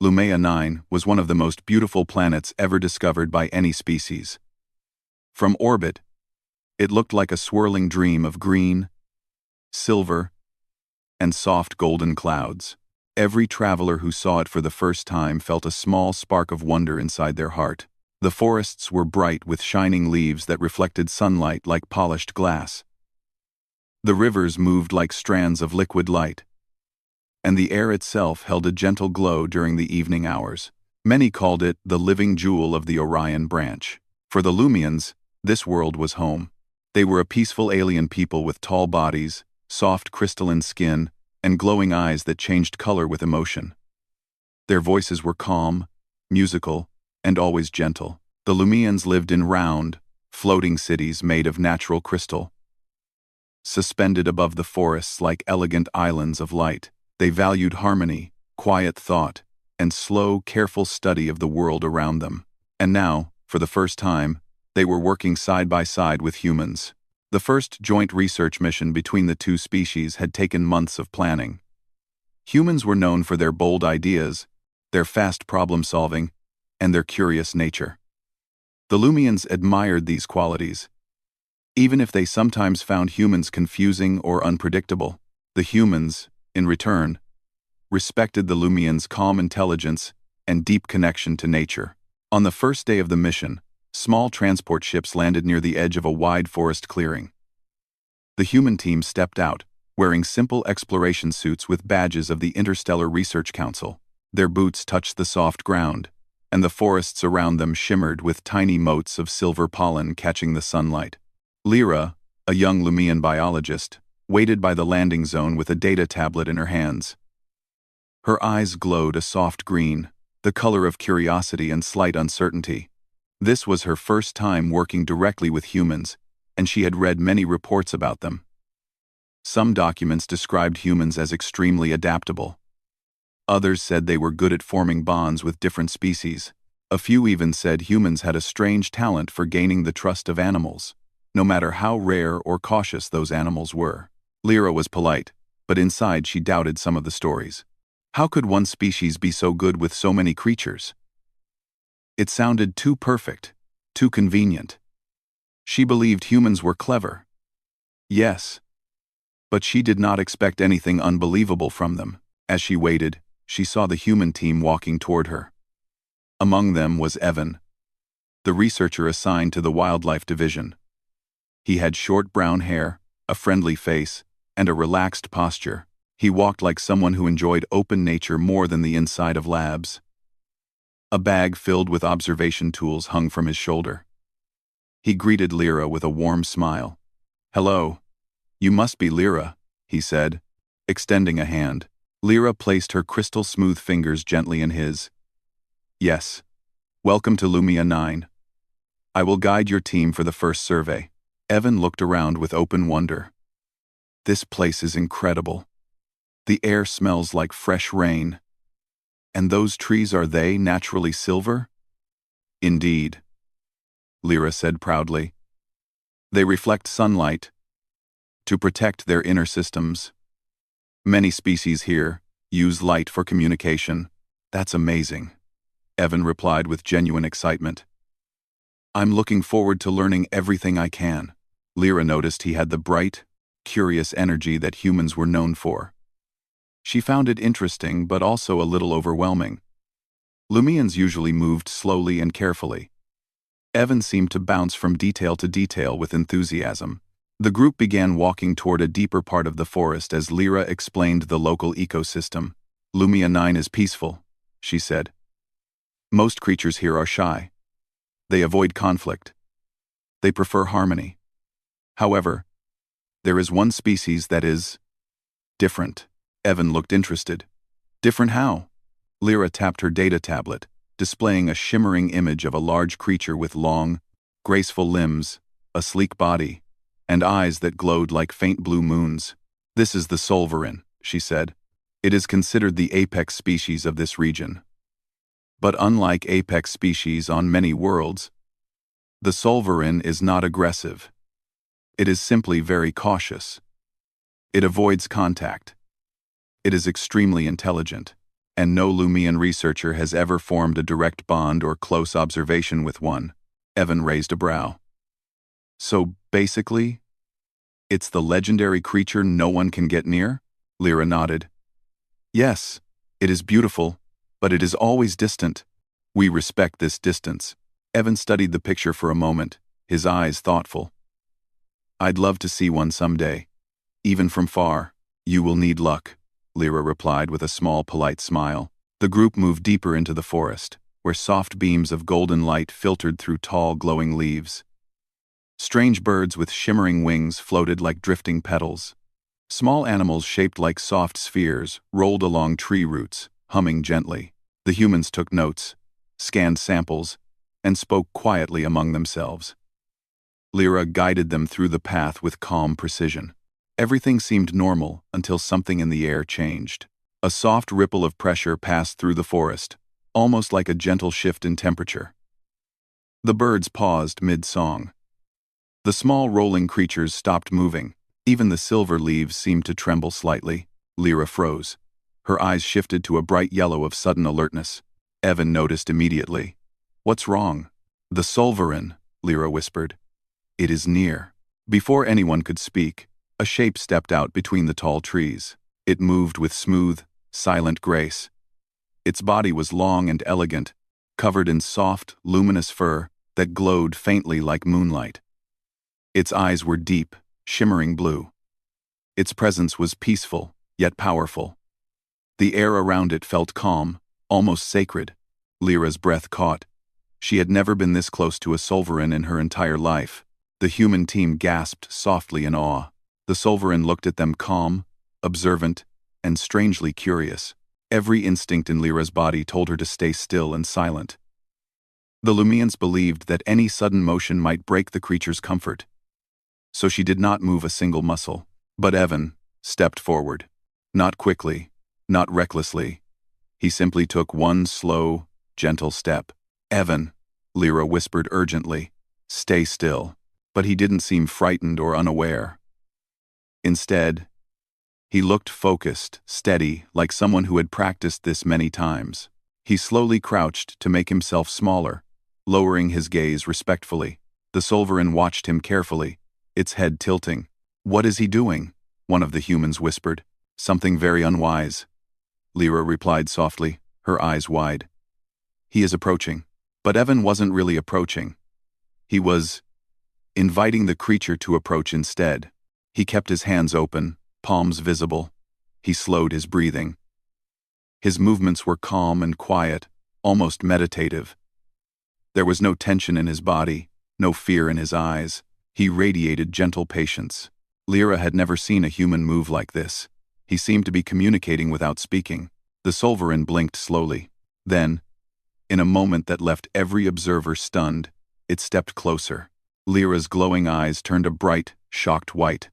Lumea 9 was one of the most beautiful planets ever discovered by any species. From orbit, it looked like a swirling dream of green, silver, and soft golden clouds. Every traveler who saw it for the first time felt a small spark of wonder inside their heart. The forests were bright with shining leaves that reflected sunlight like polished glass. The rivers moved like strands of liquid light, and the air itself held a gentle glow during the evening hours. Many called it the living jewel of the Orion branch. For the Lumians, this world was home. They were a peaceful alien people with tall bodies, soft crystalline skin, and glowing eyes that changed color with emotion. Their voices were calm, musical, and always gentle. The Lumians lived in round, floating cities made of natural crystal. Suspended above the forests like elegant islands of light, they valued harmony, quiet thought, and slow, careful study of the world around them. And now, for the first time, they were working side by side with humans. The first joint research mission between the two species had taken months of planning. Humans were known for their bold ideas, their fast problem-solving, and their curious nature. The Lumians admired these qualities. Even if they sometimes found humans confusing or unpredictable, the humans, in return, respected the Lumians' calm intelligence and deep connection to nature. On the first day of the mission, small transport ships landed near the edge of a wide forest clearing. The human team stepped out, wearing simple exploration suits with badges of the Interstellar Research Council. Their boots touched the soft ground, and the forests around them shimmered with tiny motes of silver pollen catching the sunlight. Lyra, a young Lumian biologist, waited by the landing zone with a data tablet in her hands. Her eyes glowed a soft green, the color of curiosity and slight uncertainty. This was her first time working directly with humans, and she had read many reports about them. Some documents described humans as extremely adaptable. Others said they were good at forming bonds with different species. A few even said humans had a strange talent for gaining the trust of animals, no matter how rare or cautious those animals were. Lyra was polite, but inside she doubted some of the stories. How could one species be so good with so many creatures? It sounded too perfect, too convenient. She believed humans were clever. Yes, but she did not expect anything unbelievable from them. As she waited, she saw the human team walking toward her. Among them was Evan, the researcher assigned to the Wildlife Division. He had short brown hair, a friendly face, and a relaxed posture. He walked like someone who enjoyed open nature more than the inside of labs. A bag filled with observation tools hung from his shoulder. He greeted Lyra with a warm smile. "Hello. You must be Lyra," he said, extending a hand. Lyra placed her crystal-smooth fingers gently in his. "Yes. Welcome to Lumea 9. I will guide your team for the first survey." Evan looked around with open wonder. "This place is incredible. The air smells like fresh rain. And those trees, are they naturally silver?" "Indeed," Lyra said proudly. "They reflect sunlight to protect their inner systems. Many species here use light for communication." "That's amazing," Evan replied with genuine excitement. "I'm looking forward to learning everything I can." Lyra noticed he had the bright, curious energy that humans were known for. She found it interesting but also a little overwhelming. Lumians usually moved slowly and carefully. Evan seemed to bounce from detail to detail with enthusiasm. The group began walking toward a deeper part of the forest as Lyra explained the local ecosystem. "Lumea 9 is peaceful," she said. "Most creatures here are shy. They avoid conflict. They prefer harmony. However, there is one species that is different." Evan looked interested. "Different how?" Lyra tapped her data tablet, displaying a shimmering image of a large creature with long, graceful limbs, a sleek body, and eyes that glowed like faint blue moons. "This is the Solverin," she said. "It is considered the apex species of this region. But unlike apex species on many worlds, the Solverin is not aggressive. It is simply very cautious. It avoids contact. It is extremely intelligent, and no Lumian researcher has ever formed a direct bond or close observation with one. Evan raised a brow. So, basically, it's the legendary creature no one can get near? Lyra nodded. Yes, it is beautiful, but it is always distant. We respect this distance. Evan studied the picture for a moment, his eyes thoughtful. I'd love to see one someday. Even from far. You will need luck, Lyra replied with a small, polite smile. The group moved deeper into the forest, where soft beams of golden light filtered through tall, glowing leaves. Strange birds with shimmering wings floated like drifting petals. Small animals shaped like soft spheres rolled along tree roots, humming gently. The humans took notes, scanned samples, and spoke quietly among themselves. Lyra guided them through the path with calm precision. Everything seemed normal until something in the air changed. A soft ripple of pressure passed through the forest, almost like a gentle shift in temperature. The birds paused mid-song. The small rolling creatures stopped moving. Even the silver leaves seemed to tremble slightly. Lyra froze. Her eyes shifted to a bright yellow of sudden alertness. Evan noticed immediately. What's wrong? The Solverin, Lyra whispered. It is near. Before anyone could speak, a shape stepped out between the tall trees. It moved with smooth, silent grace. Its body was long and elegant, covered in soft, luminous fur that glowed faintly like moonlight. Its eyes were deep, shimmering blue. Its presence was peaceful, yet powerful. The air around it felt calm, almost sacred. Lyra's breath caught. She had never been this close to a Solverin in her entire life. The human team gasped softly in awe. The Solverin looked at them calm, observant, and strangely curious. Every instinct in Lyra's body told her to stay still and silent. The Lumians believed that any sudden motion might break the creature's comfort. So she did not move a single muscle. But Evan stepped forward. Not quickly, not recklessly. He simply took one slow, gentle step. Evan, Lyra whispered urgently, stay still. But he didn't seem frightened or unaware. Instead, he looked focused, steady, like someone who had practiced this many times. He slowly crouched to make himself smaller, lowering his gaze respectfully. The Solverin watched him carefully, its head tilting. What is he doing? One of the humans whispered. Something very unwise. Lyra replied softly, her eyes wide. He is approaching. But Evan wasn't really approaching. He was inviting the creature to approach instead. He kept his hands open, palms visible. He slowed his breathing. His movements were calm and quiet, almost meditative. There was no tension in his body, no fear in his eyes. He radiated gentle patience. Lyra had never seen a human move like this. He seemed to be communicating without speaking. The Solverin blinked slowly. Then, in a moment that left every observer stunned, it stepped closer. Lyra's glowing eyes turned a bright, shocked white.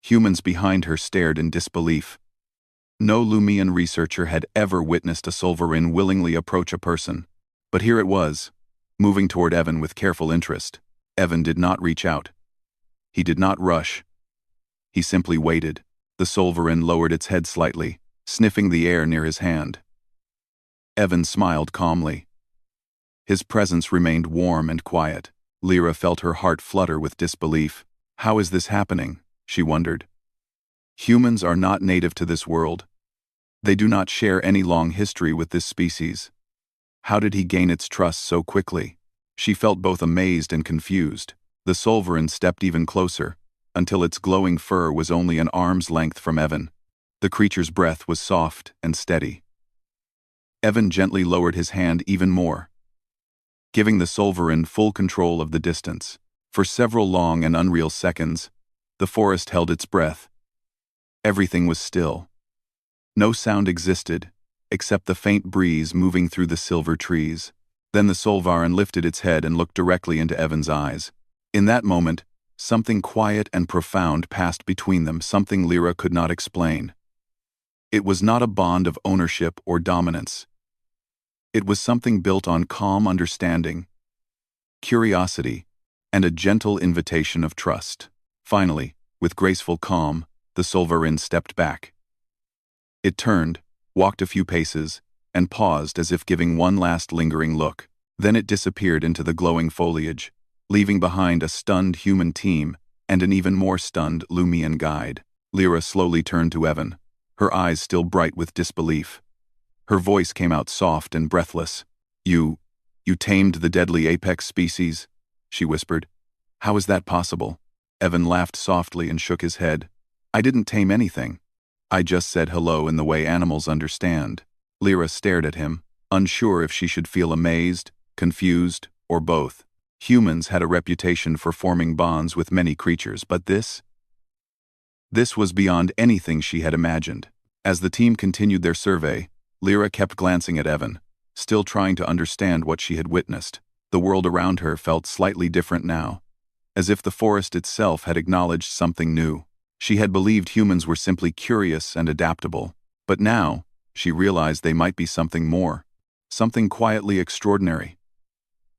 Humans behind her stared in disbelief. No Lumian researcher had ever witnessed a Solverin willingly approach a person. But here it was, moving toward Evan with careful interest. Evan did not reach out. He did not rush. He simply waited. The Solverin lowered its head slightly, sniffing the air near his hand. Evan smiled calmly. His presence remained warm and quiet. Lyra felt her heart flutter with disbelief. How is this happening? She wondered. Humans are not native to this world. They do not share any long history with this species. How did he gain its trust so quickly? She felt both amazed and confused. The Solverin stepped even closer, until its glowing fur was only an arm's length from Evan. The creature's breath was soft and steady. Evan gently lowered his hand even more, giving the Solverin full control of the distance. For several long and unreal seconds, the forest held its breath. Everything was still. No sound existed, except the faint breeze moving through the silver trees. Then the Solverin lifted its head and looked directly into Evan's eyes. In that moment, something quiet and profound passed between them, something Lyra could not explain. It was not a bond of ownership or dominance. It was something built on calm understanding, curiosity, and a gentle invitation of trust. Finally, with graceful calm, the Solverin stepped back. It turned, walked a few paces, and paused as if giving one last lingering look. Then it disappeared into the glowing foliage, leaving behind a stunned human team and an even more stunned Lumian guide. Lyra slowly turned to Evan, her eyes still bright with disbelief. Her voice came out soft and breathless. You tamed the deadly apex species?" she whispered. "How is that possible?" Evan laughed softly and shook his head. "I didn't tame anything. I just said hello in the way animals understand." Lyra stared at him, unsure if she should feel amazed, confused, or both. Humans had a reputation for forming bonds with many creatures, but this was beyond anything she had imagined. As the team continued their survey, Lyra kept glancing at Evan, still trying to understand what she had witnessed. The world around her felt slightly different now, as if the forest itself had acknowledged something new. She had believed humans were simply curious and adaptable, but now she realized they might be something more, something quietly extraordinary.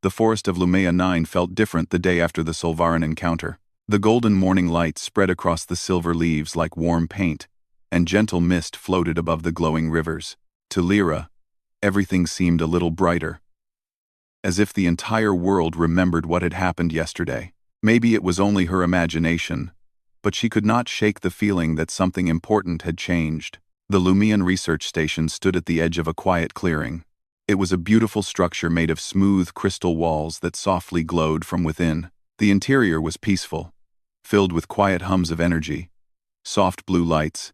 The forest of Lumea 9 felt different the day after the Solvaran encounter. The golden morning light spread across the silver leaves like warm paint, and gentle mist floated above the glowing rivers. To Lyra, everything seemed a little brighter, as if the entire world remembered what had happened yesterday. Maybe it was only her imagination, but she could not shake the feeling that something important had changed. The Lumian research station stood at the edge of a quiet clearing. It was a beautiful structure made of smooth crystal walls that softly glowed from within. The interior was peaceful, filled with quiet hums of energy, soft blue lights,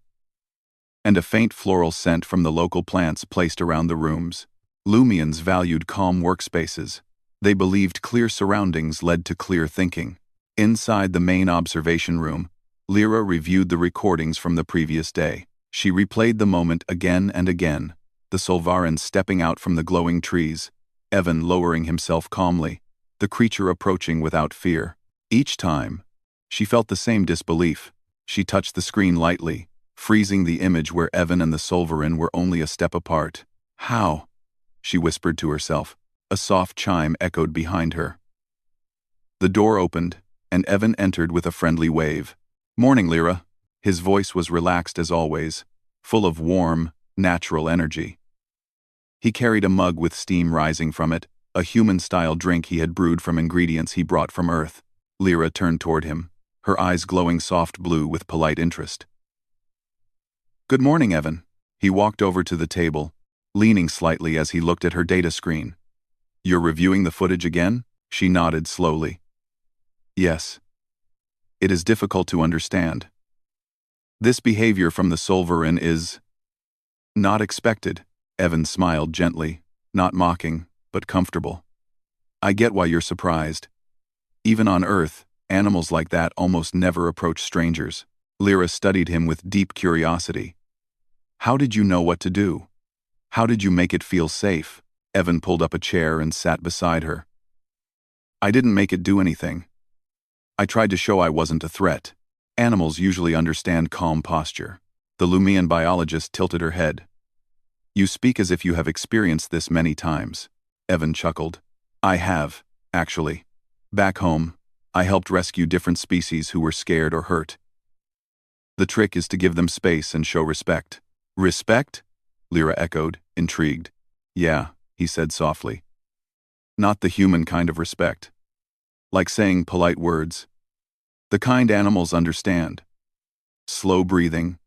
and a faint floral scent from the local plants placed around the rooms. Lumians valued calm workspaces. They believed clear surroundings led to clear thinking. Inside the main observation room, Lyra reviewed the recordings from the previous day. She replayed the moment again and again, the Solvaran stepping out from the glowing trees, Evan lowering himself calmly, the creature approaching without fear. Each time, she felt the same disbelief. She touched the screen lightly, freezing the image where Evan and the Solvaran were only a step apart. "How?" she whispered to herself. A soft chime echoed behind her. The door opened, and Evan entered with a friendly wave. "Morning, Lyra." His voice was relaxed as always, full of warm, natural energy. He carried a mug with steam rising from it, a human-style drink he had brewed from ingredients he brought from Earth. Lyra turned toward him, her eyes glowing soft blue with polite interest. "Good morning, Evan." He walked over to the table, leaning slightly as he looked at her data screen. "You're reviewing the footage again?" She nodded slowly. "Yes. It is difficult to understand. This behavior from the Solvaran is not expected." Evan smiled gently, not mocking, but comfortable. "I get why you're surprised. Even on Earth, animals like that almost never approach strangers." Lyra studied him with deep curiosity. "How did you know what to do? How did you make it feel safe?" Evan pulled up a chair and sat beside her. "I didn't make it do anything. I tried to show I wasn't a threat. Animals usually understand calm posture." The Lumian biologist tilted her head. "You speak as if you have experienced this many times." Evan chuckled. "I have, actually. Back home, I helped rescue different species who were scared or hurt. The trick is to give them space and show respect." "Respect?" Lyra echoed, intrigued. "Yeah," he said softly. "Not the human kind of respect. Like saying polite words. The kind animals understand. Slow breathing,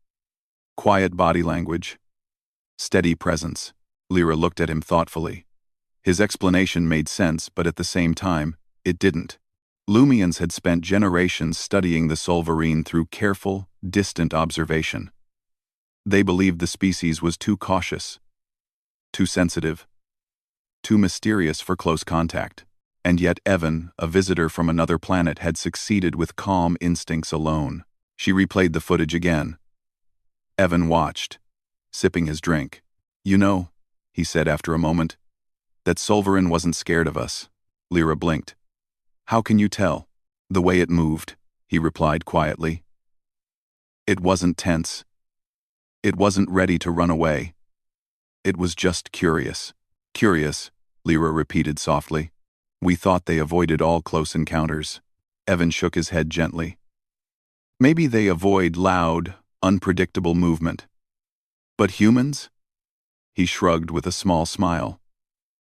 quiet body language, steady presence." Lyra looked at him thoughtfully. His explanation made sense, but at the same time, it didn't. Lumians had spent generations studying the Solvarine through careful, distant observation. They believed the species was too cautious, too sensitive, too mysterious for close contact. And yet Evan, a visitor from another planet, had succeeded with calm instincts alone. She replayed the footage again. Evan watched, sipping his drink. "You know," he said after a moment, "that Solvaran wasn't scared of us." Lyra blinked. "How can you tell?" "The way it moved," he replied quietly. "It wasn't tense. It wasn't ready to run away. It was just curious." "Curious," Lyra repeated softly. "We thought they avoided all close encounters." Evan shook his head gently. "Maybe they avoid loud, unpredictable movement. But humans? He shrugged with a small smile.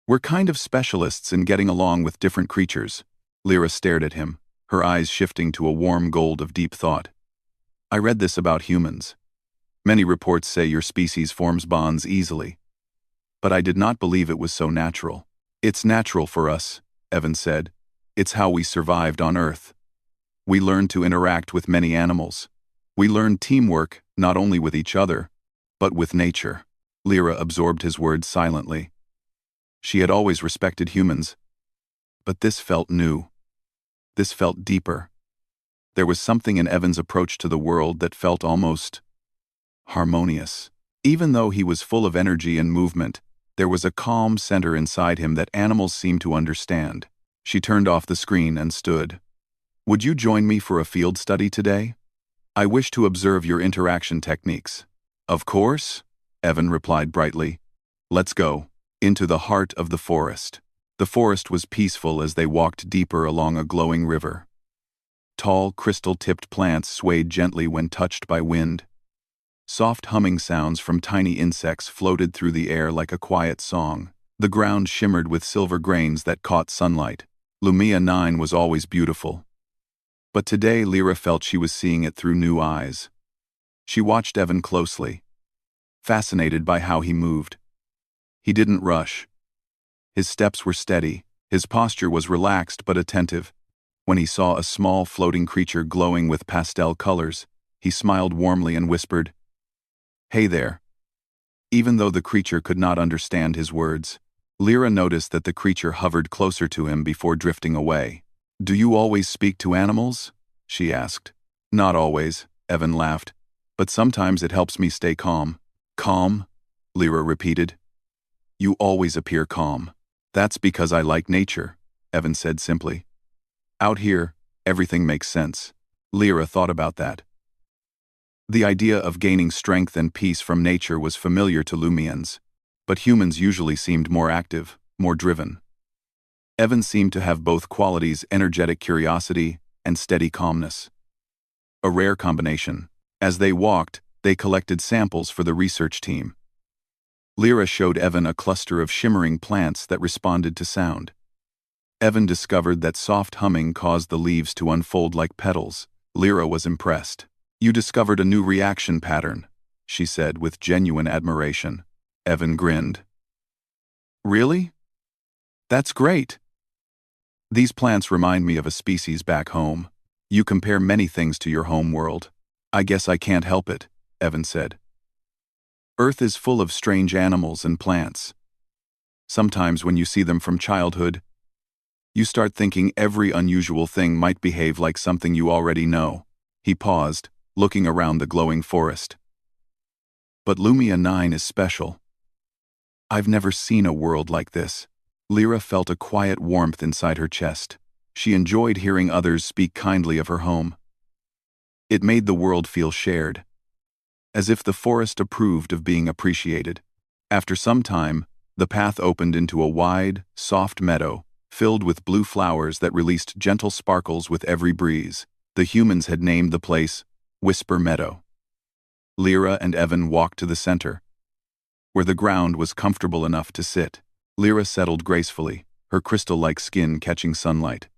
We're kind of specialists in getting along with different creatures. Lyra stared at him, her eyes shifting to a warm gold of deep thought. I read this about humans. Many reports say your species forms bonds easily. But I did not believe it was so natural. It's natural for us, Evan said. It's how we survived on Earth. We learned to interact with many animals. We learned teamwork, not only with each other, but with nature. Lyra absorbed his words silently. She had always respected humans. But this felt new. This felt deeper. There was something in Evan's approach to the world that felt almost harmonious. Even though he was full of energy and movement, there was a calm center inside him that animals seemed to understand. She turned off the screen and stood. Would you join me for a field study today? I wish to observe your interaction techniques. Of course, Evan replied brightly. Let's go. Into the heart of the forest. The forest was peaceful as they walked deeper along a glowing river. Tall, crystal-tipped plants swayed gently when touched by wind. Soft humming sounds from tiny insects floated through the air like a quiet song. The ground shimmered with silver grains that caught sunlight. Lumia 9 was always beautiful. But today Lyra felt she was seeing it through new eyes. She watched Evan closely, fascinated by how he moved. He didn't rush. His steps were steady, his posture was relaxed but attentive. When he saw a small floating creature glowing with pastel colors, he smiled warmly and whispered, "Hey there." Even though the creature could not understand his words, Lyra noticed that the creature hovered closer to him before drifting away. Do you always speak to animals? She asked. Not always, Evan laughed, but sometimes it helps me stay calm. Calm? Lyra repeated. You always appear calm. That's because I like nature, Evan said simply. Out here, everything makes sense. Lyra thought about that. The idea of gaining strength and peace from nature was familiar to Lumians, but humans usually seemed more active, more driven. Evan seemed to have both qualities: energetic curiosity and steady calmness. A rare combination. As they walked, they collected samples for the research team. Lyra showed Evan a cluster of shimmering plants that responded to sound. Evan discovered that soft humming caused the leaves to unfold like petals. Lyra was impressed. You discovered a new reaction pattern, she said with genuine admiration. Evan grinned. Really? That's great. These plants remind me of a species back home. You compare many things to your home world. I guess I can't help it, Evan said. Earth is full of strange animals and plants. Sometimes when you see them from childhood, you start thinking every unusual thing might behave like something you already know. He paused, looking around the glowing forest. But Lumia 9 is special. I've never seen a world like this. Lyra felt a quiet warmth inside her chest. She enjoyed hearing others speak kindly of her home. It made the world feel shared, as if the forest approved of being appreciated. After some time, the path opened into a wide, soft meadow, filled with blue flowers that released gentle sparkles with every breeze. The humans had named the place Whisper Meadow. Lyra and Evan walked to the center, where the ground was comfortable enough to sit. Lyra settled gracefully, her crystal-like skin catching sunlight.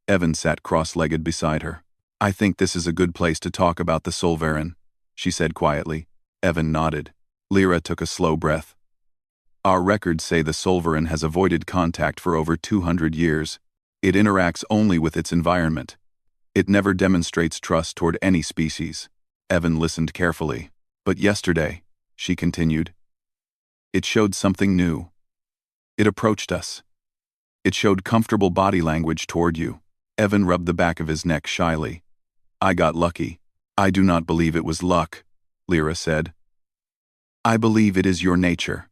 Evan sat cross-legged beside her. I think this is a good place to talk about the Solvaran, she said quietly. Evan nodded. Lyra took a slow breath. Our records say the Solvaran has avoided contact for over 200 years. It interacts only with its environment. It never demonstrates trust toward any species. Evan listened carefully. But yesterday, she continued, it showed something new. It approached us. It showed comfortable body language toward you. Evan rubbed the back of his neck shyly. I got lucky. I do not believe it was luck, Lyra said. I believe it is your nature.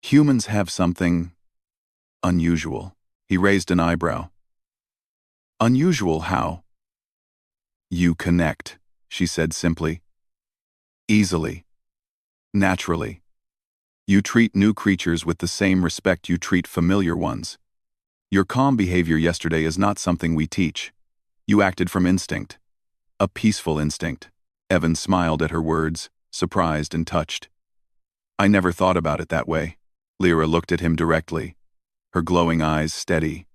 Humans have something unusual. He raised an eyebrow. Unusual how? You connect, she said simply. Easily. Naturally. You treat new creatures with the same respect you treat familiar ones. Your calm behavior yesterday is not something we teach. You acted from instinct. A peaceful instinct. Evan smiled at her words, surprised and touched. I never thought about it that way. Lyra looked at him directly, her glowing eyes steady.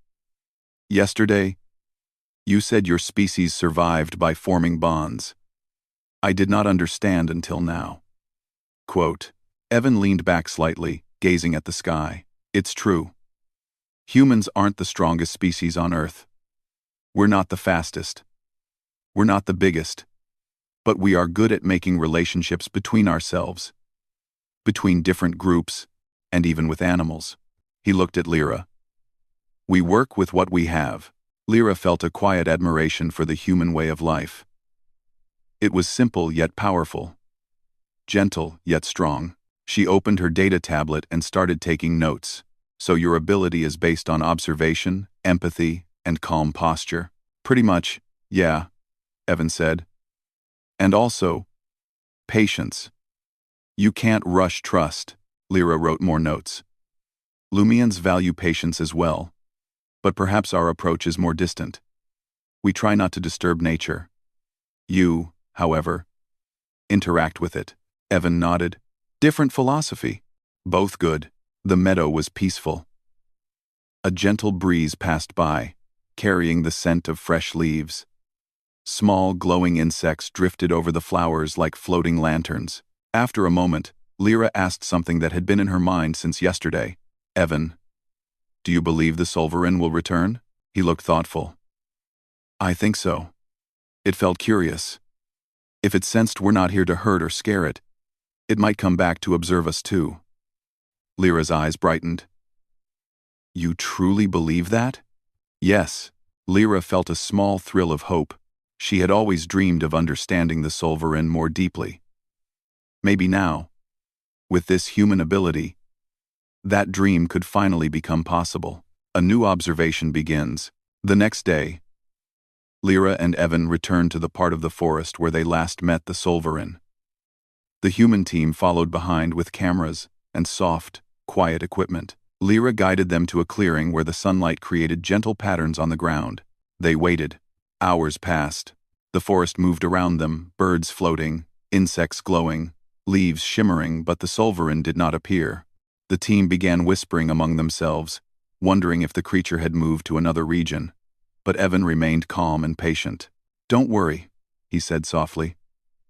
Yesterday, you said your species survived by forming bonds. I did not understand until now. Quote, Evan leaned back slightly, gazing at the sky. It's true. Humans aren't the strongest species on Earth. We're not the fastest. We're not the biggest. But we are good at making relationships between ourselves, between different groups, and even with animals. He looked at Lyra. We work with what we have. Lyra felt a quiet admiration for the human way of life. It was simple yet powerful, gentle yet strong. She opened her data tablet and started taking notes. So your ability is based on observation, empathy, and calm posture? Pretty much, yeah, Evan said. And also, patience. You can't rush trust. Lyra wrote more notes. Lumians value patience as well, but perhaps our approach is more distant. We try not to disturb nature. You, however, interact with it. Evan nodded. Different philosophy. Both good. The meadow was peaceful. A gentle breeze passed by, carrying the scent of fresh leaves. Small, glowing insects drifted over the flowers like floating lanterns. After a moment, Lyra asked something that had been in her mind since yesterday. Evan, do you believe the Solverin will return? He looked thoughtful. I think so. It felt curious. If it sensed we're not here to hurt or scare it, it might come back to observe us too. Lyra's eyes brightened. You truly believe that? Yes. Lyra felt a small thrill of hope. She had always dreamed of understanding the Solverin more deeply. Maybe now, with this human ability, that dream could finally become possible. A new observation begins. The next day, Lyra and Evan returned to the part of the forest where they last met the Solverin. The human team followed behind with cameras and soft, quiet equipment. Lyra guided them to a clearing where the sunlight created gentle patterns on the ground. They waited. Hours passed. The forest moved around them, birds floating, insects glowing, leaves shimmering, but the Solverin did not appear. The team began whispering among themselves, wondering if the creature had moved to another region. But Evan remained calm and patient. Don't worry, he said softly.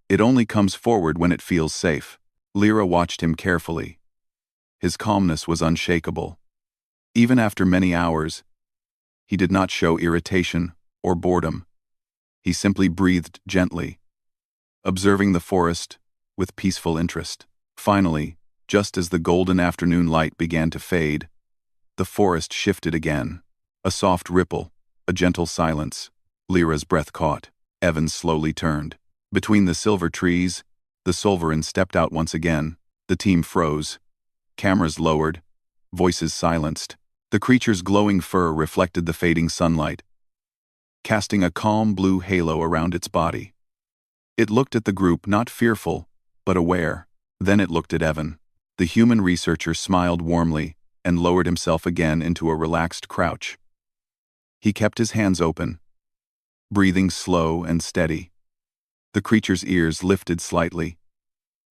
It only comes forward when it feels safe. Lyra watched him carefully. His calmness was unshakable. Even after many hours, he did not show irritation or boredom. He simply breathed gently, observing the forest with peaceful interest. Finally, just as the golden afternoon light began to fade, the forest shifted again. A soft ripple, a gentle silence. Lyra's breath caught. Evan slowly turned. Between the silver trees, the Solverin stepped out once again. The team froze. Cameras lowered, voices silenced. The creature's glowing fur reflected the fading sunlight, casting a calm blue halo around its body. It looked at the group, not fearful, but aware. Then it looked at Evan. The human researcher smiled warmly and lowered himself again into a relaxed crouch. He kept his hands open, breathing slow and steady. The creature's ears lifted slightly.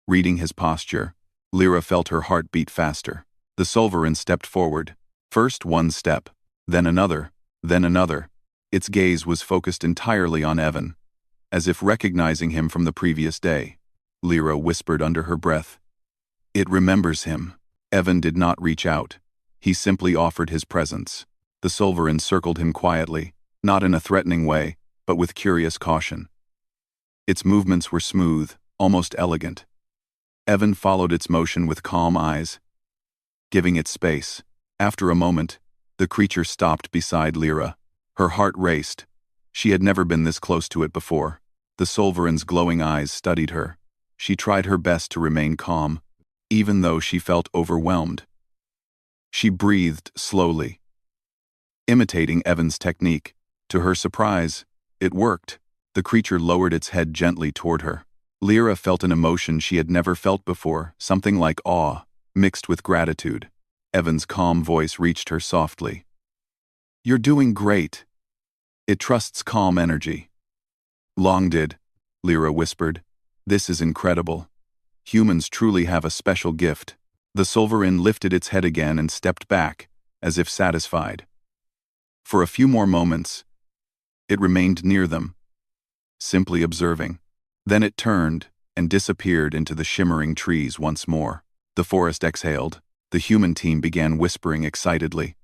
Reading his posture, Lyra felt her heart beat faster. The Solverin stepped forward. First one step, then another, then another. Its gaze was focused entirely on Evan, as if recognizing him from the previous day. Lyra whispered under her breath. It remembers him. Evan did not reach out. He simply offered his presence. The Solverin circled him quietly, not in a threatening way, but with curious caution. Its movements were smooth, almost elegant. Evan followed its motion with calm eyes, giving it space. After a moment, the creature stopped beside Lyra. Her heart raced. She had never been this close to it before. The Solverin's glowing eyes studied her. She tried her best to remain calm, even though she felt overwhelmed. She breathed slowly, imitating Evan's technique. To her surprise, it worked. The creature lowered its head gently toward her. Lyra felt an emotion she had never felt before, something like awe, mixed with gratitude. Evan's calm voice reached her softly. You're doing great. It trusts calm energy. Long did, Lyra whispered. This is incredible. Humans truly have a special gift. The Solverin lifted its head again and stepped back, as if satisfied. For a few more moments, it remained near them, simply observing. Then it turned and disappeared into the shimmering trees once more. The forest exhaled. The human team began whispering excitedly.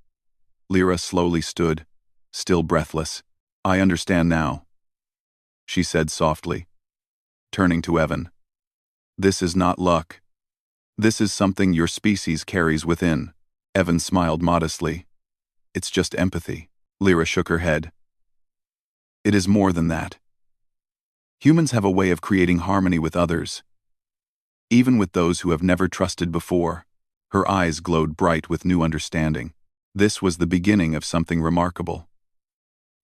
Lyra slowly stood, still breathless. "I understand now," she said softly, turning to Evan. "This is not luck. This is something your species carries within." Evan smiled modestly. "It's just empathy." Lyra shook her head. "It is more than that. Humans have a way of creating harmony with others, even with those who have never trusted before." Her eyes glowed bright with new understanding. This was the beginning of something remarkable.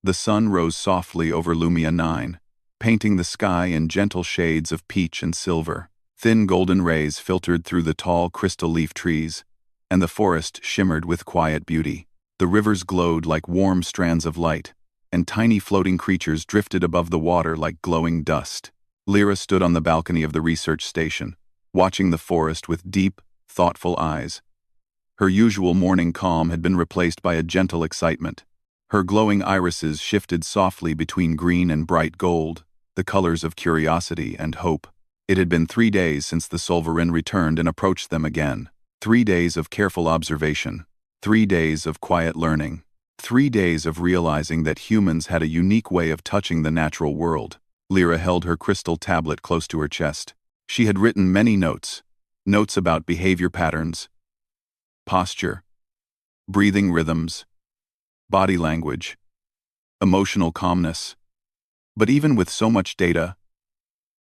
The sun rose softly over Lumia 9, painting the sky in gentle shades of peach and silver. Thin golden rays filtered through the tall crystal leaf trees, and the forest shimmered with quiet beauty. The rivers glowed like warm strands of light, and tiny floating creatures drifted above the water like glowing dust. Lyra stood on the balcony of the research station, watching the forest with deep, thoughtful eyes. Her usual morning calm had been replaced by a gentle excitement. Her glowing irises shifted softly between green and bright gold, the colors of curiosity and hope. It had been 3 days since the Solverin returned and approached them again. 3 days of careful observation. 3 days of quiet learning. 3 days of realizing that humans had a unique way of touching the natural world. Lyra held her crystal tablet close to her chest. She had written many notes about behavior patterns, posture, breathing rhythms, body language, emotional calmness. But even with so much data,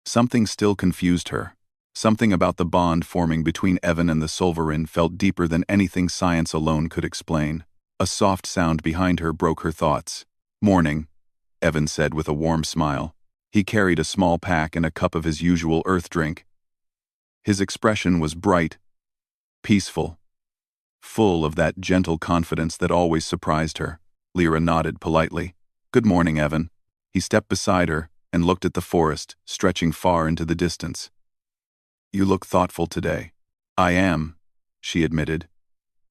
something still confused her. Something about the bond forming between Evan and the Solverin felt deeper than anything science alone could explain. A soft sound behind her broke her thoughts. "Morning," Evan said with a warm smile. He carried a small pack and a cup of his usual earth drink. His expression was bright, peaceful, full of that gentle confidence that always surprised her. Lyra nodded politely. "Good morning, Evan." He stepped beside her and looked at the forest, stretching far into the distance. "You look thoughtful today." "I am," she admitted.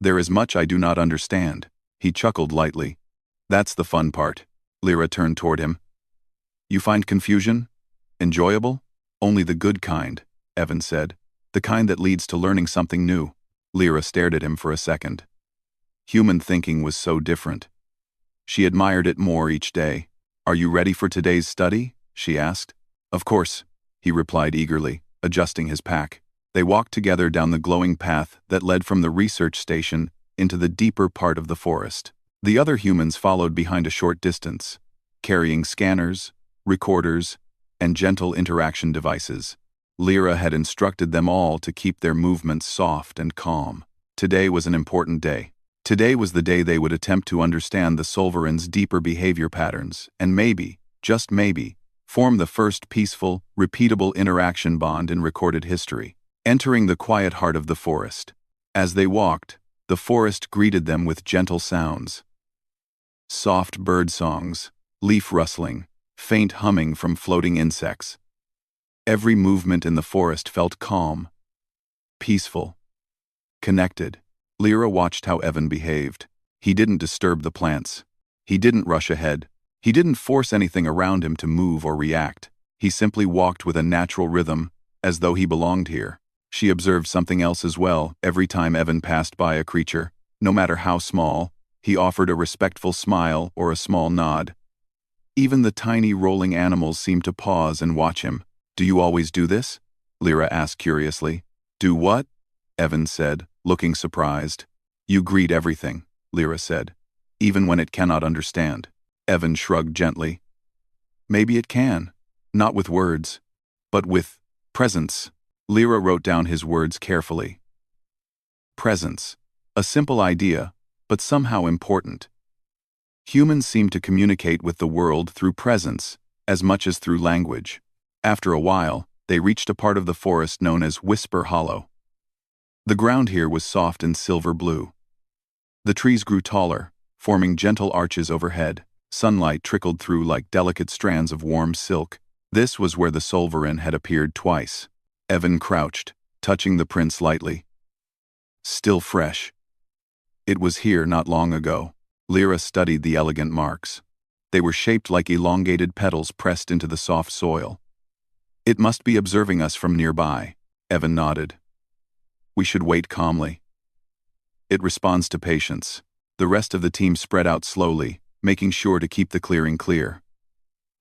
"There is much I do not understand." He chuckled lightly. "That's the fun part." Lyra turned toward him. "You find confusion enjoyable?" "Only the good kind," Evan said. "The kind that leads to learning something new." Lyra stared at him for a second. Human thinking was so different. She admired it more each day. "Are you ready for today's study?" she asked. "Of course," he replied eagerly, adjusting his pack. They walked together down the glowing path that led from the research station into the deeper part of the forest. The other humans followed behind a short distance, carrying scanners, recorders, and gentle interaction devices. Lyra had instructed them all to keep their movements soft and calm. Today was an important day. Today was the day they would attempt to understand the Solverin's deeper behavior patterns and maybe, just maybe, form the first peaceful, repeatable interaction bond in recorded history. Entering the quiet heart of the forest. As they walked, the forest greeted them with gentle sounds. Soft bird songs, leaf rustling, faint humming from floating insects. Every movement in the forest felt calm, peaceful, connected. Lyra watched how Evan behaved. He didn't disturb the plants. He didn't rush ahead. He didn't force anything around him to move or react. He simply walked with a natural rhythm, as though he belonged here. She observed something else as well. Every time Evan passed by a creature, no matter how small, he offered a respectful smile or a small nod. Even the tiny rolling animals seemed to pause and watch him. "Do you always do this?" Lyra asked curiously. "Do what?" Evan said, looking surprised. "You greet everything," Lyra said, "even when it cannot understand." Evan shrugged gently. "Maybe it can. Not with words, but with presence." Lyra wrote down his words carefully. Presence. A simple idea, but somehow important. Humans seem to communicate with the world through presence, as much as through language. After a while, they reached a part of the forest known as Whisper Hollow. The ground here was soft and silver blue. The trees grew taller, forming gentle arches overhead. Sunlight trickled through like delicate strands of warm silk. This was where the Solverin had appeared twice. Evan crouched, touching the prints lightly. Still fresh. It was here not long ago. Lyra studied the elegant marks. They were shaped like elongated petals pressed into the soft soil. It must be observing us from nearby. Evan nodded. We should wait calmly. It responds to patience. The rest of the team spread out slowly, making sure to keep the clearing clear.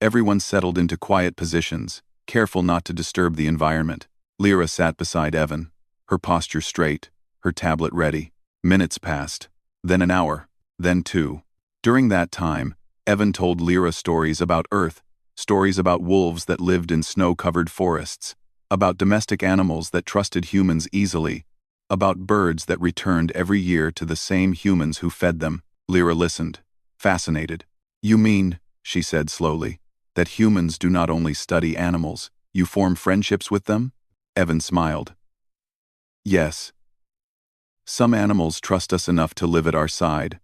Everyone settled into quiet positions, careful not to disturb the environment. Lyra sat beside Evan, her posture straight, her tablet ready. Minutes passed, then an hour, then 2. During that time, Evan told Lyra stories about Earth, stories about wolves that lived in snow-covered forests, about domestic animals that trusted humans easily, about birds that returned every year to the same humans who fed them. Lyra listened, fascinated. You mean, she said slowly, that humans do not only study animals, you form friendships with them? Evan smiled. Yes. Some animals trust us enough to live at our side.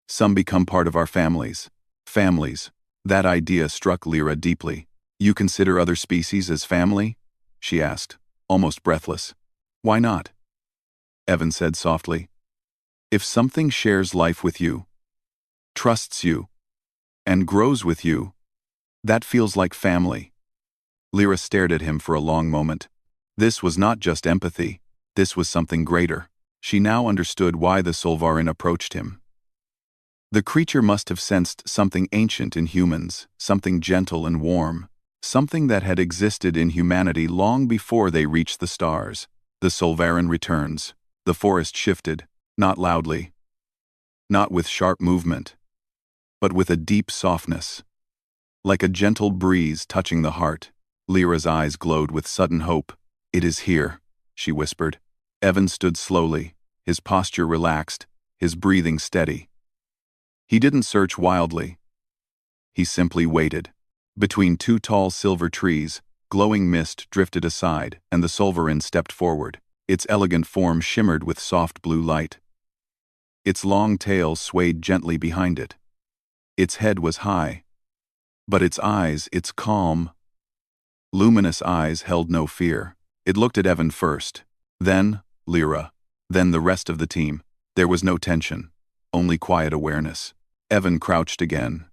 Some become part of our families. Families. That idea struck Lyra deeply. You consider other species as family? She asked, almost breathless. Why not? Evan said softly. If something shares life with you, trusts you, and grows with you, that feels like family. Lyra stared at him for a long moment. This was not just empathy, this was something greater. She now understood why the Solvarin approached him. The creature must have sensed something ancient in humans, something gentle and warm, something that had existed in humanity long before they reached the stars. The Solvarin returns. The forest shifted, not loudly, not with sharp movement, but with a deep softness. Like a gentle breeze touching the heart, Lyra's eyes glowed with sudden hope. It is here, she whispered. Evan stood slowly, his posture relaxed, his breathing steady. He didn't search wildly. He simply waited. Between 2 tall silver trees, glowing mist drifted aside, and the Solvarin stepped forward. Its elegant form shimmered with soft blue light. Its long tail swayed gently behind it. Its head was high, but its eyes, its calm, luminous eyes held no fear. It looked at Evan first, then Lyra, then the rest of the team. There was no tension, only quiet awareness. Evan crouched again,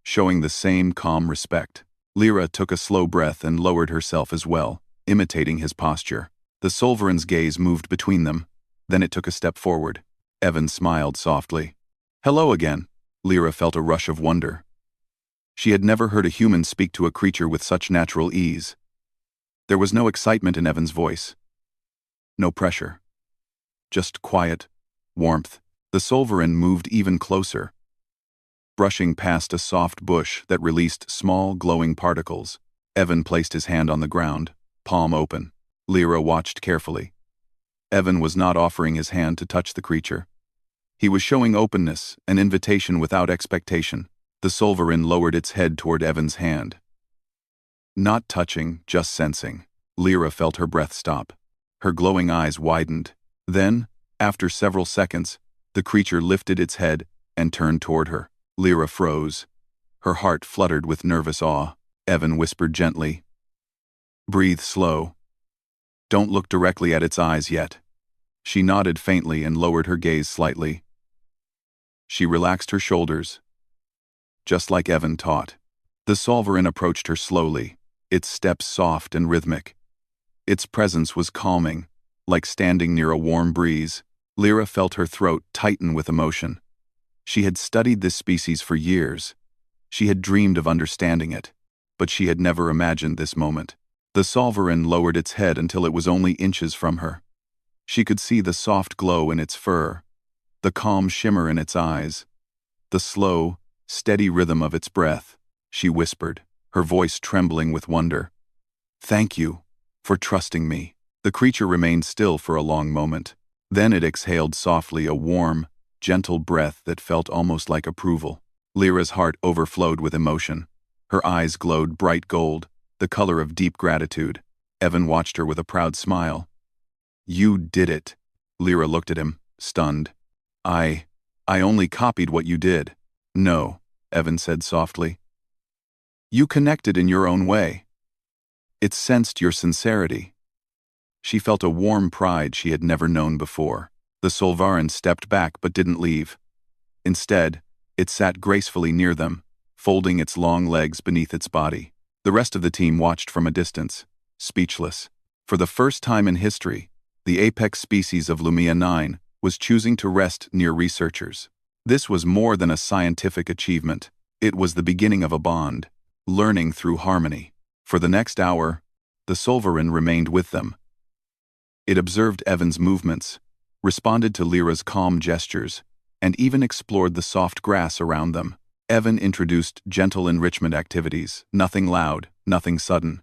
showing the same calm respect. Lyra took a slow breath and lowered herself as well, imitating his posture. The Solvarin's gaze moved between them, then it took a step forward. Evan smiled softly. Hello again. Lyra felt a rush of wonder. She had never heard a human speak to a creature with such natural ease. There was no excitement in Evan's voice. No pressure. Just quiet, warmth. The Solvarin moved even closer, brushing past a soft bush that released small, glowing particles. Evan placed his hand on the ground, palm open. Lyra watched carefully. Evan was not offering his hand to touch the creature. He was showing openness, an invitation without expectation. The Solvarin lowered its head toward Evan's hand. Not touching, just sensing. Lyra felt her breath stop. Her glowing eyes widened. Then, after several seconds, the creature lifted its head and turned toward her. Lyra froze. Her heart fluttered with nervous awe. Evan whispered gently, "Breathe slow. Don't look directly at its eyes yet." She nodded faintly and lowered her gaze slightly. She relaxed her shoulders, just like Evan taught. The Solvarin approached her slowly, its steps soft and rhythmic. Its presence was calming, like standing near a warm breeze. Lyra felt her throat tighten with emotion. She had studied this species for years. She had dreamed of understanding it, but she had never imagined this moment. The Solvarin lowered its head until it was only inches from her. She could see the soft glow in its fur, the calm shimmer in its eyes, the slow, steady rhythm of its breath. She whispered, her voice trembling with wonder, "Thank you for trusting me." The creature remained still for a long moment. Then it exhaled softly, a warm, gentle breath that felt almost like approval. Lyra's heart overflowed with emotion. Her eyes glowed bright gold, the color of deep gratitude. Evan watched her with a proud smile. "You did it." Lyra looked at him, stunned. I only copied what you did." "No," Evan said softly. "You connected in your own way. It sensed your sincerity. She felt a warm pride she had never known before. The Solvaran stepped back but didn't leave. Instead, it sat gracefully near them, folding its long legs beneath its body. The rest of the team watched from a distance, speechless. For the first time in history, the apex species of Lumia 9 was choosing to rest near researchers. This was more than a scientific achievement. It was the beginning of a bond, learning through harmony. For the next hour, the Solvaran remained with them. It observed Evan's movements, responded to Lyra's calm gestures, and even explored the soft grass around them. Evan introduced gentle enrichment activities, nothing loud, nothing sudden.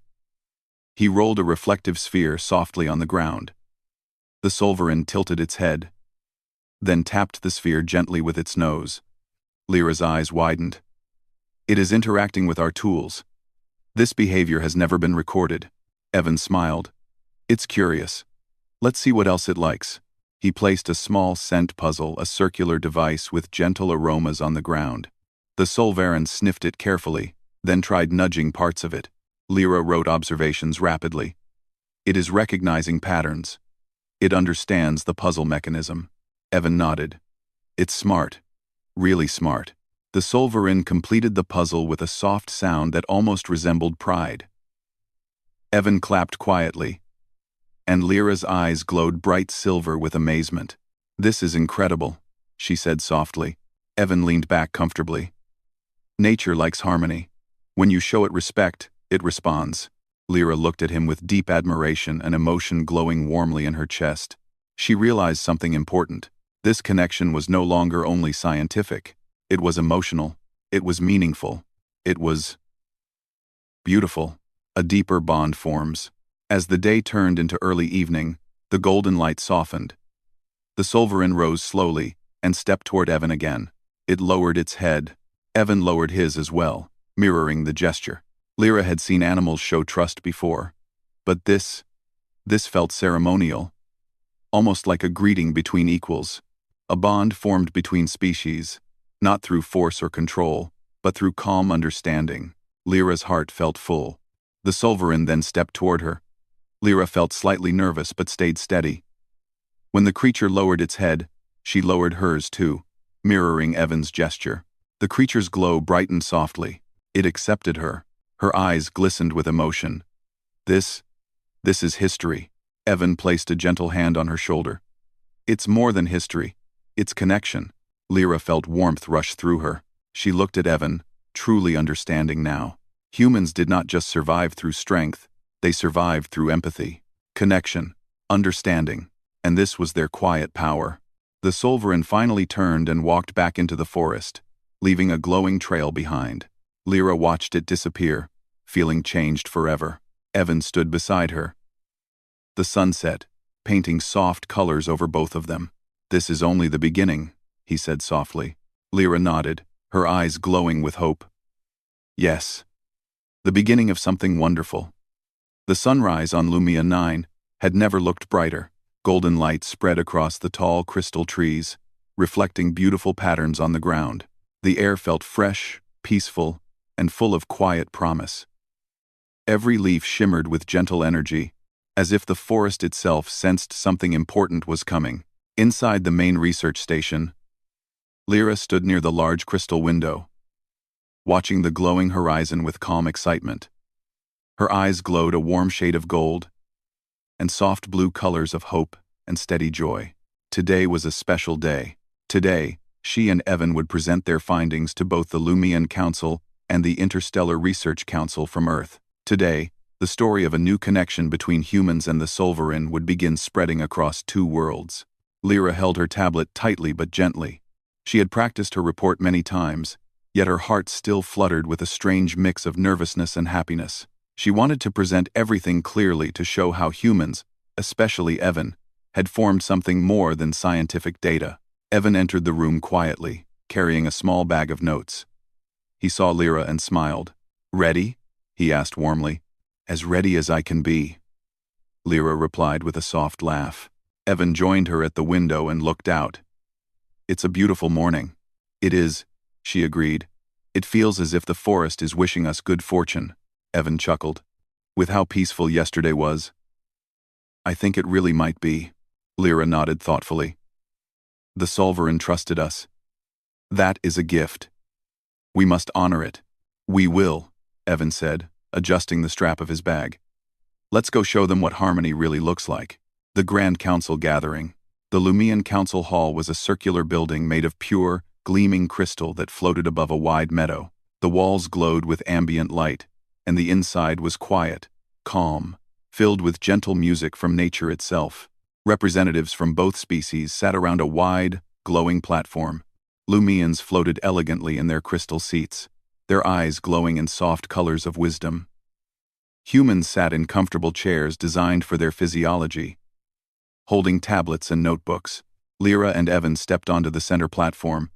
He rolled a reflective sphere softly on the ground. The Solvaran tilted its head, then tapped the sphere gently with its nose. Lyra's eyes widened. It is interacting with our tools. This behavior has never been recorded. Evan smiled. It's curious. Let's see what else it likes. He placed a small scent puzzle, a circular device with gentle aromas on the ground. The Solvaran sniffed it carefully, then tried nudging parts of it. Lyra wrote observations rapidly. It is recognizing patterns. It understands the puzzle mechanism. Evan nodded. It's smart. Really smart. The Solvaran completed the puzzle with a soft sound that almost resembled pride. Evan clapped quietly, and Lyra's eyes glowed bright silver with amazement. This is incredible, she said softly. Evan leaned back comfortably. Nature likes harmony. When you show it respect, it responds. Lyra looked at him with deep admiration, an emotion glowing warmly in her chest. She realized something important. This connection was no longer only scientific. It was emotional. It was meaningful. It was beautiful. A deeper bond forms. As the day turned into early evening, the golden light softened. The Solvaran rose slowly and stepped toward Evan again. It lowered its head. Evan lowered his as well, mirroring the gesture. Lyra had seen animals show trust before, but this felt ceremonial, almost like a greeting between equals. A bond formed between species, not through force or control, but through calm understanding. Lyra's heart felt full. The Solvaran then stepped toward her. Lyra felt slightly nervous but stayed steady. When the creature lowered its head, she lowered hers too, mirroring Evan's gesture. The creature's glow brightened softly. It accepted her. Her eyes glistened with emotion. This is history. Evan placed a gentle hand on her shoulder. It's more than history. It's connection. Lyra felt warmth rush through her. She looked at Evan, truly understanding now. Humans did not just survive through strength, they survived through empathy, connection, understanding, and this was their quiet power. The Solvaran finally turned and walked back into the forest, leaving a glowing trail behind. Lyra watched it disappear, feeling changed forever. Evan stood beside her. The sun set, painting soft colors over both of them. This is only the beginning, he said softly. Lyra nodded, her eyes glowing with hope. Yes. The beginning of something wonderful. The sunrise on Lumia 9 had never looked brighter. Golden light spread across the tall crystal trees, reflecting beautiful patterns on the ground. The air felt fresh, peaceful, and full of quiet promise. Every leaf shimmered with gentle energy, as if the forest itself sensed something important was coming. Inside the main research station, Lyra stood near the large crystal window, watching the glowing horizon with calm excitement. Her eyes glowed a warm shade of gold, and soft blue colors of hope and steady joy. Today was a special day. Today, she and Evan would present their findings to both the Lumian Council and the Interstellar Research Council from Earth. Today, the story of a new connection between humans and the Solvaran would begin spreading across two worlds. Lyra held her tablet tightly but gently. She had practiced her report many times, yet her heart still fluttered with a strange mix of nervousness and happiness. She wanted to present everything clearly to show how humans, especially Evan, had formed something more than scientific data. Evan entered the room quietly, carrying a small bag of notes. He saw Lyra and smiled. "Ready?" he asked warmly. "As ready as I can be," Lyra replied with a soft laugh. Evan joined her at the window and looked out. "It's a beautiful morning." "It is," she agreed. "It feels as if the forest is wishing us good fortune." Evan chuckled. With how peaceful yesterday was, I think it really might be. Lyra nodded thoughtfully. The Solver entrusted us. That is a gift. We must honor it. We will, Evan said, adjusting the strap of his bag. Let's go show them what harmony really looks like. The Grand Council gathering. The Lumian Council Hall was a circular building made of pure, gleaming crystal that floated above a wide meadow. The walls glowed with ambient light, and the inside was quiet, calm, filled with gentle music from nature itself. Representatives from both species sat around a wide, glowing platform. Lumians floated elegantly in their crystal seats, their eyes glowing in soft colors of wisdom. Humans sat in comfortable chairs designed for their physiology. Holding tablets and notebooks, Lyra and Evan stepped onto the center platform.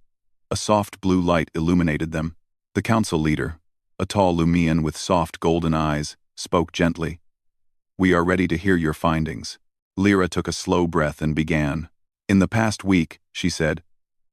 A soft blue light illuminated them. The council leader, a tall Lumian with soft golden eyes, spoke gently. We are ready to hear your findings. Lyra took a slow breath and began. In the past week, she said,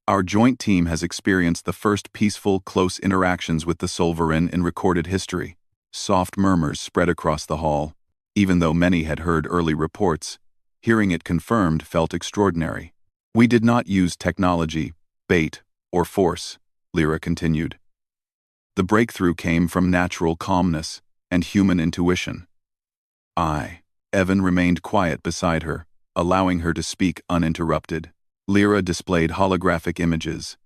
our joint team has experienced the first peaceful, close interactions with the Solverin in recorded history. Soft murmurs spread across the hall. Even though many had heard early reports, hearing it confirmed felt extraordinary. We did not use technology, bait, or force, Lyra continued. The breakthrough came from natural calmness and human intuition. Evan remained quiet beside her, allowing her to speak uninterrupted. Lyra displayed holographic images.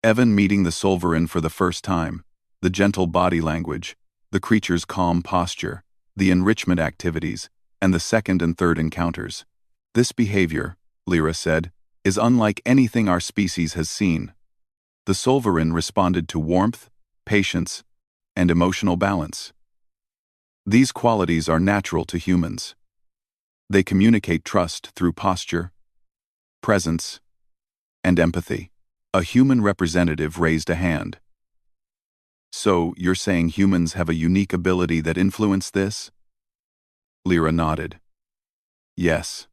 Evan meeting the Solverin for the first time, the gentle body language, the creature's calm posture, the enrichment activities, and the second and third encounters. This behavior, Lyra said, is unlike anything our species has seen. The Solverin responded to warmth, patience, and emotional balance. These qualities are natural to humans. They communicate trust through posture, presence, and empathy. A human representative raised a hand. So, you're saying humans have a unique ability that influenced this? Lyra nodded. Yes.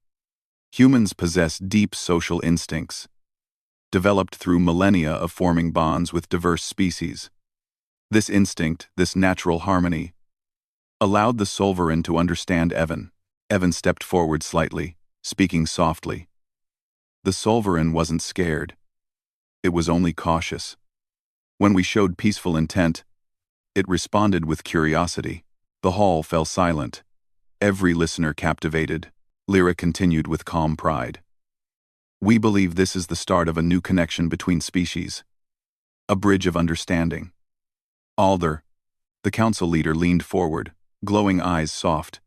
Humans possess deep social instincts, developed through millennia of forming bonds with diverse species. This instinct, this natural harmony, allowed the Solverin to understand Evan. Evan stepped forward slightly, speaking softly. The Solverin wasn't scared. It was only cautious. When we showed peaceful intent, it responded with curiosity. The hall fell silent. Every listener captivated. Lyra continued with calm pride. We believe this is the start of a new connection between species. A bridge of understanding. Alder, the council leader, leaned forward, glowing eyes soft.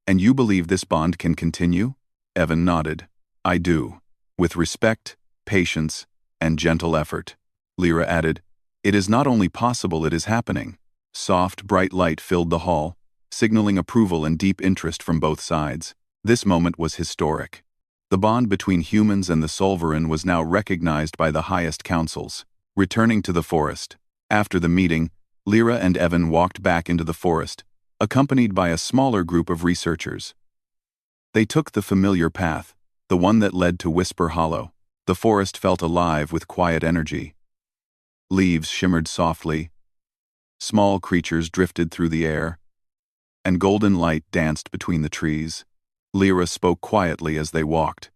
And you believe this bond can continue? Evan nodded. I do. With respect, patience, and gentle effort. Lyra added, it is not only possible, it is happening. Soft, bright light filled the hall, signaling approval and deep interest from both sides. This moment was historic. The bond between humans and the Solverin was now recognized by the highest councils. Returning to the forest. After the meeting, Lyra and Evan walked back into the forest, accompanied by a smaller group of researchers. They took the familiar path, the one that led to Whisper Hollow. The forest felt alive with quiet energy. Leaves shimmered softly, small creatures drifted through the air, and golden light danced between the trees. Lyra spoke quietly as they walked.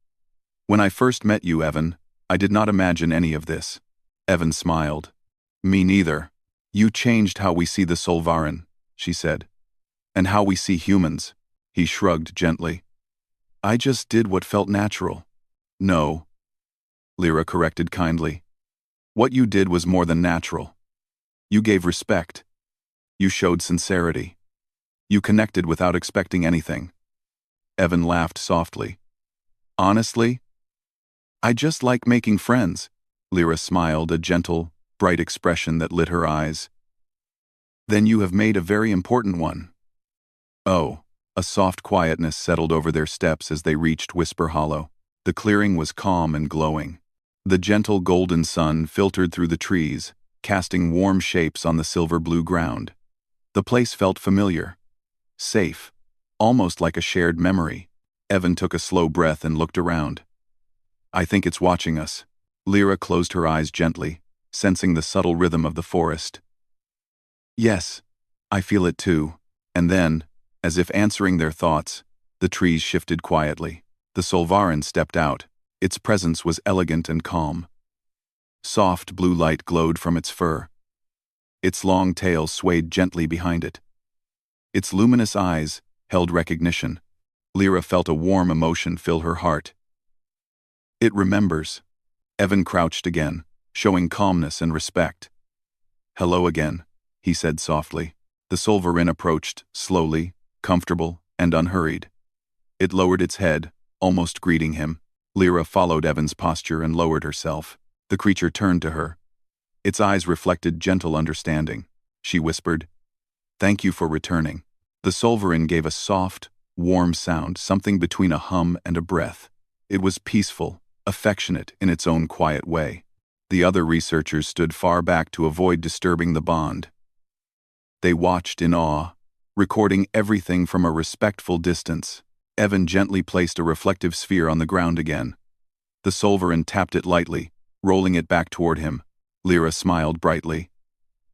When I first met you, Evan, I did not imagine any of this. Evan smiled. Me neither. You changed how we see the Solvarin, she said. And how we see humans. He shrugged gently. I just did what felt natural. No. Lyra corrected kindly. What you did was more than natural. You gave respect. You showed sincerity. You connected without expecting anything. Evan laughed softly. Honestly? I just like making friends. Lyra smiled, a gentle, bright expression that lit her eyes. Then you have made a very important one. Oh, a soft quietness settled over their steps as they reached Whisper Hollow. The clearing was calm and glowing. The gentle golden sun filtered through the trees, casting warm shapes on the silver-blue ground. The place felt familiar, safe, almost like a shared memory. Evan took a slow breath and looked around. I think it's watching us. Lyra closed her eyes gently, sensing the subtle rhythm of the forest. Yes, I feel it too. And then, As if answering their thoughts, the trees shifted quietly. The Solvarin stepped out. Its presence was elegant and calm. Soft blue light glowed from its fur. Its long tail swayed gently behind it. Its luminous eyes held recognition. Lyra felt a warm emotion fill her heart. It remembers. Evan crouched again, showing calmness and respect. "Hello again," he said softly. The Solvarin approached, slowly, comfortable, and unhurried. It lowered its head, almost greeting him. Lyra followed Evan's posture and lowered herself. The creature turned to her. Its eyes reflected gentle understanding. She whispered, "Thank you for returning." The Solvarin gave a soft, warm sound, something between a hum and a breath. It was peaceful, affectionate in its own quiet way. The other researchers stood far back to avoid disturbing the bond. They watched in awe, recording everything from a respectful distance. Evan gently placed a reflective sphere on the ground again. The Solvarin tapped it lightly, rolling it back toward him. Lyra smiled brightly.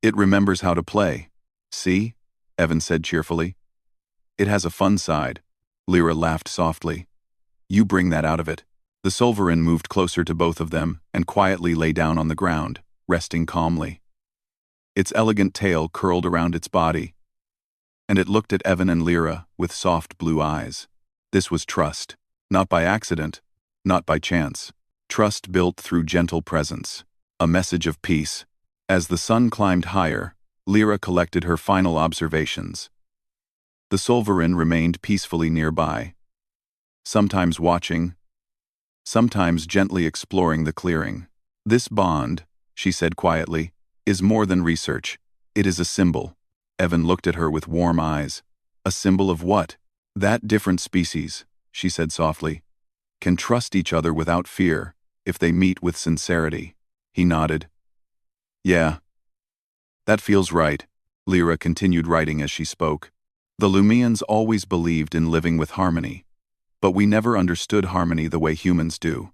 "It remembers how to play. See?" Evan said cheerfully. "It has a fun side." Lyra laughed softly. "You bring that out of it." The Solvarin moved closer to both of them and quietly lay down on the ground, resting calmly. Its elegant tail curled around its body, and it looked at Evan and Lyra with soft blue eyes. This was trust, not by accident, not by chance. Trust built through gentle presence, a message of peace. As the sun climbed higher, Lyra collected her final observations. The Solvarin remained peacefully nearby, sometimes watching, sometimes gently exploring the clearing. "This bond," she said quietly, "is more than research. It is a symbol." Evan looked at her with warm eyes. "A symbol of what?" "That different species," she said softly, "can trust each other without fear if they meet with sincerity." He nodded. "Yeah, that feels right." Lyra continued writing as she spoke. "The Lumians always believed in living with harmony, but we never understood harmony the way humans do.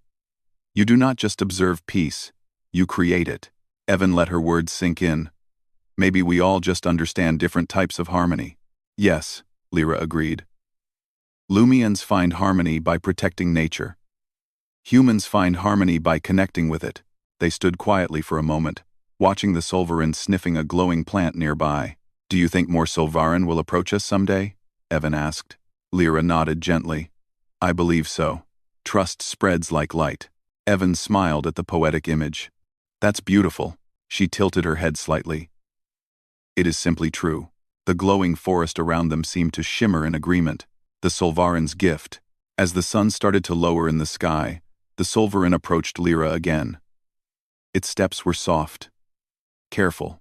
You do not just observe peace, you create it." Evan let her words sink in. "Maybe we all just understand different types of harmony." "Yes," Lyra agreed. "Lumians find harmony by protecting nature. Humans find harmony by connecting with it." They stood quietly for a moment, watching the Solvarin sniffing a glowing plant nearby. "Do you think more Solvarin will approach us someday?" Evan asked. Lyra nodded gently. "I believe so. Trust spreads like light." Evan smiled at the poetic image. "That's beautiful." She tilted her head slightly. "It is simply true." The glowing forest around them seemed to shimmer in agreement. The Solvarin's gift. As the sun started to lower in the sky, the Solvarin approached Lyra again. Its steps were soft, careful.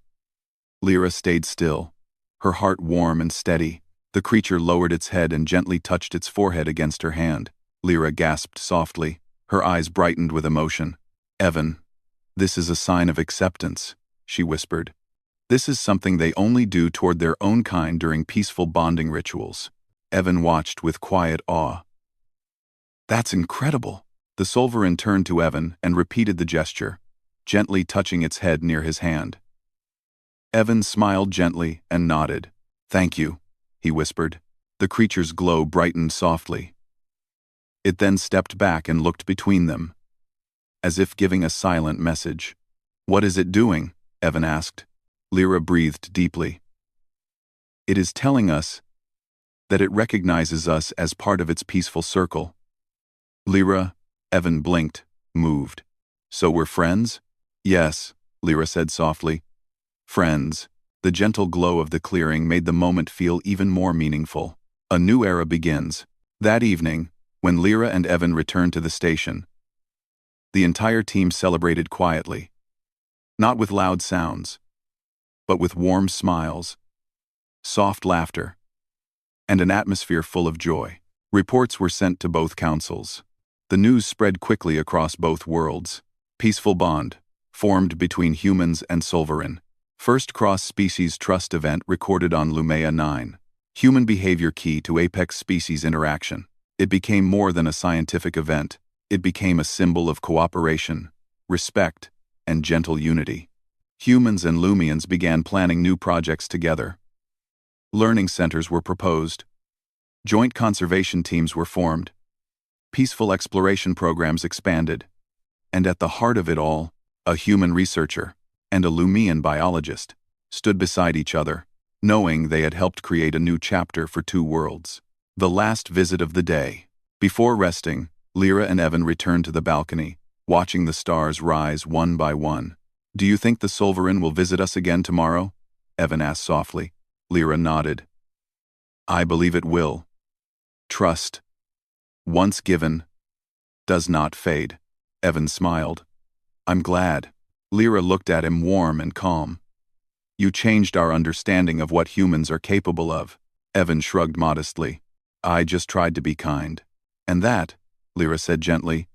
Lyra stayed still, her heart warm and steady. The creature lowered its head and gently touched its forehead against her hand. Lyra gasped softly. Her eyes brightened with emotion. "Evan, this is a sign of acceptance," she whispered. "This is something they only do toward their own kind during peaceful bonding rituals." Evan watched with quiet awe. "That's incredible." The Solvarin turned to Evan and repeated the gesture, gently touching its head near his hand. Evan smiled gently and nodded. "Thank you," he whispered. The creature's glow brightened softly. It then stepped back and looked between them, as if giving a silent message. "What is it doing?" Evan asked. Lyra breathed deeply. "It is telling us that it recognizes us as part of its peaceful circle." "Lyra," Evan blinked, moved. "So we're friends?" "Yes," Lyra said softly. "Friends." The gentle glow of the clearing made the moment feel even more meaningful. A new era begins. That evening, when Lyra and Evan returned to the station, the entire team celebrated quietly. Not with loud sounds, but with warm smiles, soft laughter, and an atmosphere full of joy. Reports were sent to both councils. The news spread quickly across both worlds. Peaceful bond formed between humans and Solvarin. First cross-species trust event recorded on Lumea 9. Human behavior key to apex species interaction. It became more than a scientific event. It became a symbol of cooperation, respect, and gentle unity. Humans and Lumians began planning new projects together. Learning centers were proposed, Joint conservation teams were formed, peaceful exploration programs expanded, and at the heart of it all, a human researcher and a Lumian biologist stood beside each other, knowing they had helped create a new chapter for two worlds. The last visit of the day. Before resting, Lyra and Evan returned to the balcony, watching the stars rise one by one. "Do you think the Solverin will visit us again tomorrow?" Evan asked softly. Lyra nodded. "I believe it will. Trust, once given, does not fade." Evan smiled. "I'm glad." Lyra looked at him warm and calm. "You changed our understanding of what humans are capable of." Evan shrugged modestly. "I just tried to be kind." "And that," Lyra said gently,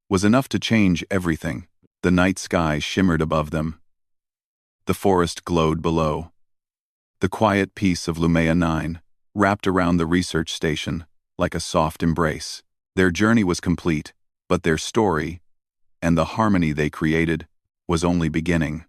"was enough to change everything." The night sky shimmered above them. The forest glowed below. The quiet peace of Lumea 9 wrapped around the research station like a soft embrace. Their journey was complete, but their story, and the harmony they created, was only beginning.